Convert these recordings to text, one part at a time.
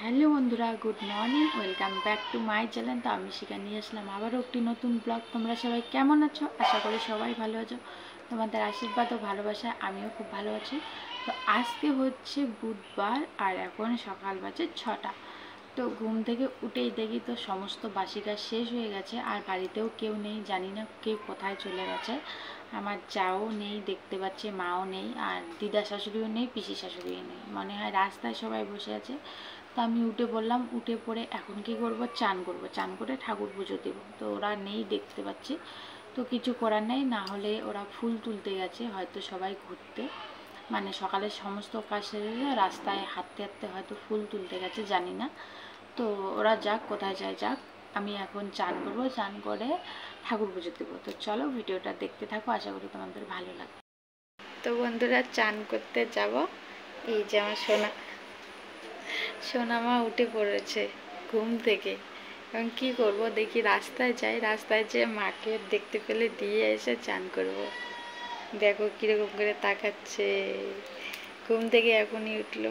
Hello বন্ধুরা, good morning, welcome back to my channel. তো আমি শিখা নিয়ে আসলাম আবারও একটি নতুন ব্লগ। তোমরা সবাই কেমন আছো? আশা করি সবাই ভালো আছো। তোমাদের আশীর্বাদ ও ভালোবাসা আমিও খুব ভালো আছি। তো আজকে হচ্ছে বুধবার আর এখন সকাল বাজে 6টা। তো ঘুম থেকে উঠেই দেখি তো সমস্ত বাসি কাজ শেষ হয়ে গেছে, আর বাড়িতেও কেউ নেই, জানি না কে কোথায় চলে গেছে। আমার যাও নেই দেখতে পাচ্ছি, মাও নেই, আর দিদা শাশুড়িও নেই, পিসি শাশুড়িও নেই, মনে হয় রাস্তায় সবাই বসে আছে। তো আমি উঠে বললাম, উঠে পড়ে এখন কি করব, চান করব, চান করে ঠাকুর পুজো দেবো। তো ওরা নেই দেখতে পাচ্ছি, তো কিছু করার নেই, না হলে ওরা ফুল তুলতে গেছে হয়তো সবাই ঘুরতে, মানে সকালের সমস্ত কাজ সেরে রাস্তায় হাঁটতে হাঁটতে হয়তো ফুল তুলতে গেছে, জানি না। তো ওরা যাক, কোথায় যায় যাক, আমি এখন চান করব, চান করে ঠাকুর পুজো দেবো। তো চলো ভিডিওটা দেখতে থাকো, আশা করি তোমাদের ভালো লাগবে। তো বন্ধুরা, চান করতে যাব। এই যে আমার সোনামা উঠে পড়েছে ঘুম থেকে। এখন কি করব, দেখি রাস্তায় যাই, রাস্তায় যেয়ে মাকে দেখতে পেলে দিয়ে এসে চান করব। দেখো কিরকম করে তাকাচ্ছে, ঘুম থেকে এখনই উঠলো।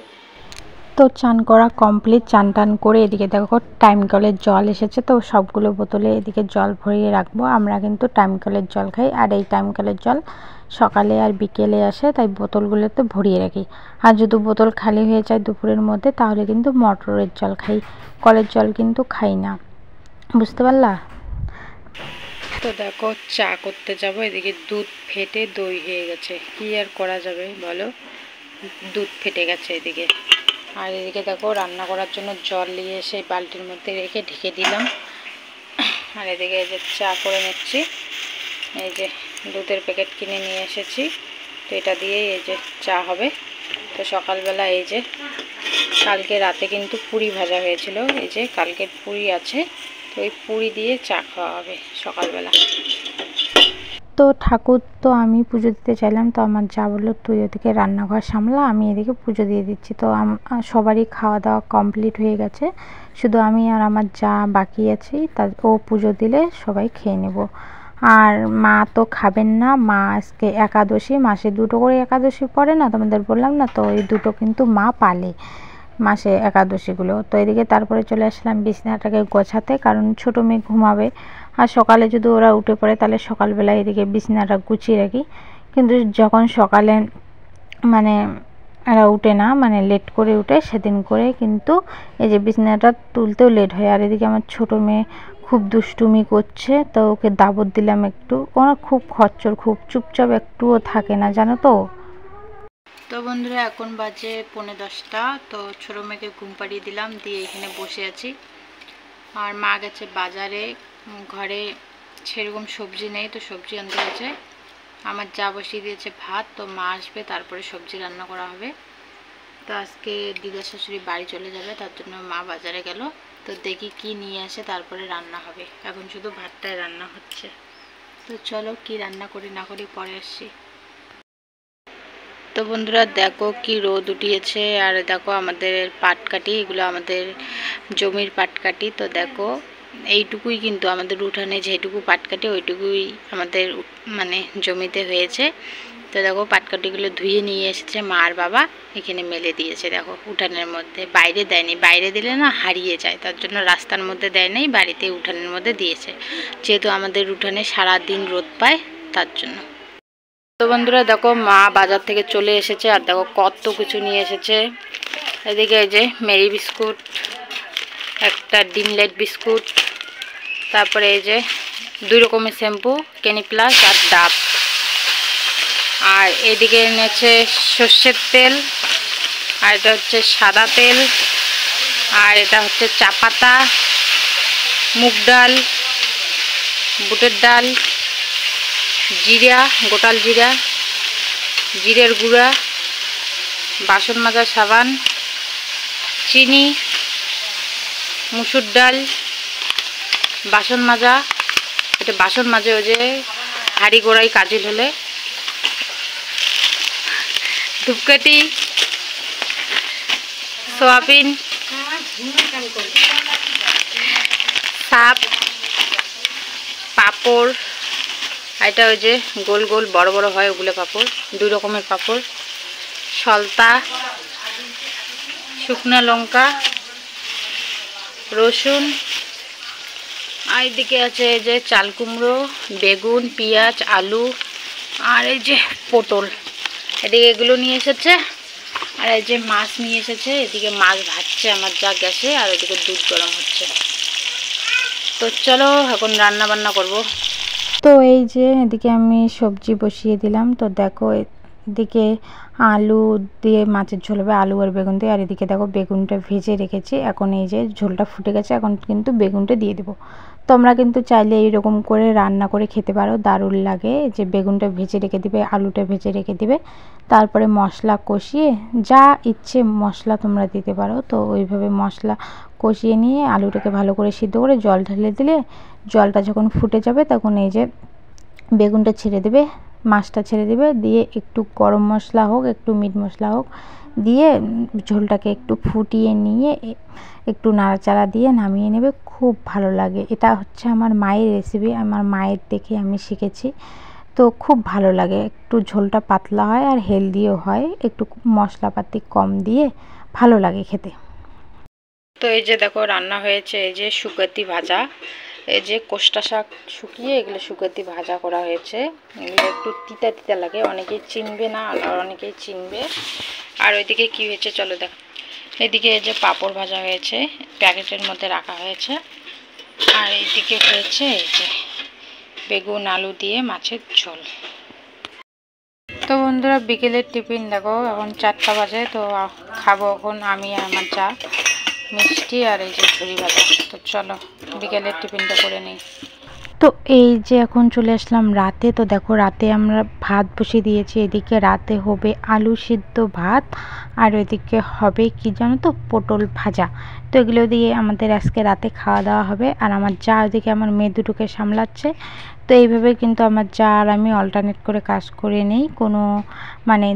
তো চান করা কমপ্লিট, চান টান করে এদিকে দেখো টাইম কলের জল এসেছে, তো সবগুলো বোতলে এদিকে জল ভরিয়ে রাখবো। আমরা কিন্তু টাইম কলের জল খাই, আর এই টাইম কলের জল সকালে আর বিকেলে আসে, তাই বোতলগুলোতে ভরিয়ে রাখি। আর যদি বোতল খালি হয়ে যায় দুপুরের মধ্যে, তাহলে কিন্তু মটরের জল খাই, কলের জল কিন্তু খাই না, বুঝতে পারলা? তো দেখো চা করতে যাব, এদিকে দুধ ফেটে দই হয়ে গেছে, কি আর করা যাবে বলো, দুধ ফেটে গেছে এদিকে। আর এদিকে দেখো রান্না করার জন্য জল নিয়ে এসে বালতির মধ্যে রেখে ঢেকে দিলাম। আর এদিকে এই যে চা করে নিচ্ছি, এই যে দুধের প্যাকেট কিনে নিয়ে এসেছি, তো এটা দিয়েই এই যে চা হবে। তো সকালবেলা এই যে কালকে রাতে কিন্তু পুরি ভাজা হয়েছিল, এই যে কালকের পুরি আছে, তো ওই পুরি দিয়ে চা খাওয়া হবে সকালবেলা। তো ঠাকুর তো আমি পুজো দিতে চাইলাম, তো আমার যা বললো তুই ওদিকে রান্নাঘর সামলা, আমি এদিকে পুজো দিয়ে দিচ্ছি। তো সবারই খাওয়া দাওয়া কমপ্লিট হয়ে গেছে, শুধু আমি আর আমার যা বাকি আছি, ও পুজো দিলে সবাই খেয়ে নেব। আর মা তো খাবেন না, মা আজকে একাদশী, মাসে 2টো করে একাদশী পড়ে না, তোমাদের বললাম না, তো এই 2টো কিন্তু মা পালে মাসে একাদশীগুলো। তো এদিকে তারপরে চলে আসলাম বিছানাটাকে গোছাতে, কারণ ছোটো মেয়ে ঘুমাবে, আর সকালে যদি ওরা উঠে পড়ে তাহলে সকালবেলা এদিকে বিছানাটা গুছিয়ে রাখি। কিন্তু যখন সকালে মানে এরা উঠে না, মানে লেট করে উঠে, সেদিন করে কিন্তু এই যে বিছানাটা তুলতেও লেট হয়। আর এদিকে আমার ছোটো মেয়ে খুব দুষ্টুমি করছে, তো ওকে দাবত দিলাম একটু, ওরা খুব খচ্চর, খুব চুপচাপ, একটুও থাকে না জানো তো। তো বন্ধুরা এখন বাজে 9:45, তো ছোটো মেয়েকে ঘুম পাড়িয়ে দিলাম, দিয়ে এখানে বসে আছি। আর মা গেছে বাজারে, ঘরে সেরকম সবজি নেই, তো সবজি আনতে গেছে। আমার যা বসিয়ে দিয়েছে ভাত, তো মা আসবে তারপরে সবজি রান্না করা হবে। তো আজকে দিদা শাশুড়ি বাড়ি চলে যাবে, তার জন্য মা বাজারে গেল। তো দেখি কি নিয়ে আসে, তারপরে রান্না হবে। এখন শুধু ভাতটাই রান্না হচ্ছে। তো চলো কি রান্না করি না করি পরে আসছি। তো বন্ধুরা দেখো কি রোদ উঠিয়েছে, আর দেখো আমাদের পাটকাঠি, এগুলো আমাদের জমির পাটকাঠি। তো দেখো এইটুকুই কিন্তু আমাদের উঠানে যেটুকু পাটকাঠি, ওইটুকুই আমাদের মানে জমিতে হয়েছে। তো দেখো পাটকাঠিগুলো ধুয়ে নিয়ে এসেছে মা আর বাবা, এখানে মেলে দিয়েছে দেখো উঠানের মধ্যে, বাইরে দেয়নি, বাইরে দিলে না হারিয়ে যায়, তার জন্য রাস্তার মধ্যে দেয় নাই, বাড়িতে উঠানের মধ্যে দিয়েছে, যেহেতু আমাদের উঠানে সারাদিন রোদ পায় তার জন্য। তো বন্ধুরা দেখো মা বাজার থেকে চলে এসেছে, আর দেখো কত কিছু নিয়ে এসেছে। এদিকে এই যে মেরি বিস্কুট, একটা ডিমলেট বিস্কুট, তারপরে এই যে 2 রকমের শ্যাম্পু, ক্লিনিক প্লাস আর ডাব। আর এদিকে এনেছে সর্ষের তেল, আর এটা হচ্ছে সাদা তেল, আর এটা হচ্ছে চা পাতা, মুগ ডাল, বুটের ডাল, জিরা, গোটাল জিরা, জিরের গুঁড়া, বাসন মাজা সাবান, চিনি, মুসুর ডাল, বাসন মাজা, এটা বাসন মাজে ওই যে হাঁড়ি গোড়াই কাজিল হলে, ধূপকাঠি, সোয়াবিন, সাপ, পাঁপড়, এটা ওই যে গোল গোল বড় বড় হয় ওগুলো পাঁপড়, 2 রকমের পাঁপড়, সলতা, শুকনো লঙ্কা, রসুন, আর এদিকে আছে এই যে চাল কুমড়ো, বেগুন, পেঁয়াজ, আলু, আর এই যে পটল। এদিকে এগুলো নিয়ে এসেছে, আর এই যে মাছ নিয়ে এসেছে। এদিকে মাছ ভাজছে আমার যা গ্যাসে, আর এদিকে দুধ গরম হচ্ছে। তো চলো এখন রান্না বান্না করব। তো এই যে এদিকে আমি সবজি বসিয়ে দিলাম। তো দেখো এদিকে আলু দিয়ে মাছের ঝোল হবে, আলু আর বেগুন দিয়ে। আর এদিকে দেখো বেগুনটা ভেজে রেখেছি। এখন এই যে ঝোলটা ফুটে গেছে, এখন কিন্তু বেগুনটা দিয়ে দেবো। তোমরা কিন্তু চাইলে এইরকম করে রান্না করে খেতে পারো, দারুণ লাগে। যে বেগুনটা ভেজে রেখে দিবে, আলুটা ভেজে রেখে দিবে, তারপরে মশলা কষিয়ে যা ইচ্ছে মশলা তোমরা দিতে পারো। তো ওইভাবে মশলা কষিয়ে নিয়ে আলুটাকে ভালো করে সিদ্ধ করে জল ঢেলে দিলে, জলটা যখন ফুটে যাবে তখন এই যে বেগুনটা ছেড়ে দেবে, মাছটা ছেড়ে দেবে, দিয়ে একটু গরম মশলা হোক, একটু মিট মশলা হোক দিয়ে ঝোলটাকে একটু ফুটিয়ে নিয়ে একটু নাড়াচাড়া দিয়ে নামিয়ে নেবে। খুব ভালো লাগে। এটা হচ্ছে আমার মায়ের রেসিপি, আমার মায়ের দেখে আমি শিখেছি। তো খুব ভালো লাগে, একটু ঝোলটা পাতলা হয় আর হেলদিও হয়, একটু মশলাপাতি কম দিয়ে ভালো লাগে খেতে। তো এই যে দেখো রান্না হয়েছে, এই যে শুকাতি ভাজা, এই যে কোষ্টা শাক শুকিয়ে এগুলো শুকাতি ভাজা করা হয়েছে। এগুলো একটু তিতা তিতা লাগে, অনেকেই চিনবে না আর অনেকেই চিনবে। আর ওইদিকে কি হয়েছে চলো দেখ। এদিকে এই যে পাঁপড় ভাজা হয়েছে, প্যাকেটের মধ্যে রাখা হয়েছে। আর এইদিকে হয়েছে এই যে বেগুন আলু দিয়ে মাছের ঝোল। তো বন্ধুরা বিকেলের টিফিন দেখো, এখন 4টা বাজে। তো খাবো এখন আমি আর আমার চা, মিষ্টি আর এই যে ঝুরি ভাজা। তো চলো বিকেলের টিফিনটা করে নিই। তো এই যে এখন চলে আসলাম রাতে। তো দেখো রাতে আমরা ভাত বসিয়ে দিয়েছি। এদিকে রাতে হবে আলু সিদ্ধ ভাত, আর ওইদিকে হবে কি জানো তো, পটল ভাজা। তো এগুলো দিয়ে আমাদের আজকে রাতে খাওয়া দাওয়া হবে। আর আমার যা ওইদিকে আমার মেয়ে দুটোকে সামলাচ্ছে। তো এইভাবে কিন্তু আমার যা আর আমি অল্টারনেট করে কাজ করে নেই, কোনো মানে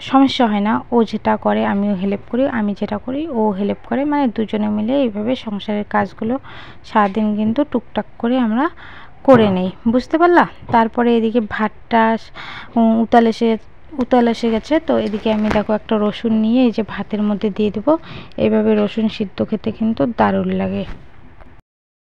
সমস্যা হয় না। ও যেটা করে আমিও হেল্প করি, আমি যেটা করি ও হেল্প করে, মানে দুজনে মিলে এইভাবে সংসারের কাজগুলো সারাদিন কিন্তু টুকটাক করে আমরা করে নেই, বুঝতে পারলা। তারপরে এদিকে ভাতটা উতাল এসে গেছে। তো এদিকে আমি দেখো একটা রসুন নিয়ে এই যে ভাতের মধ্যে দিয়ে দেবো। এইভাবে রসুন সিদ্ধ খেতে কিন্তু দারুণ লাগে।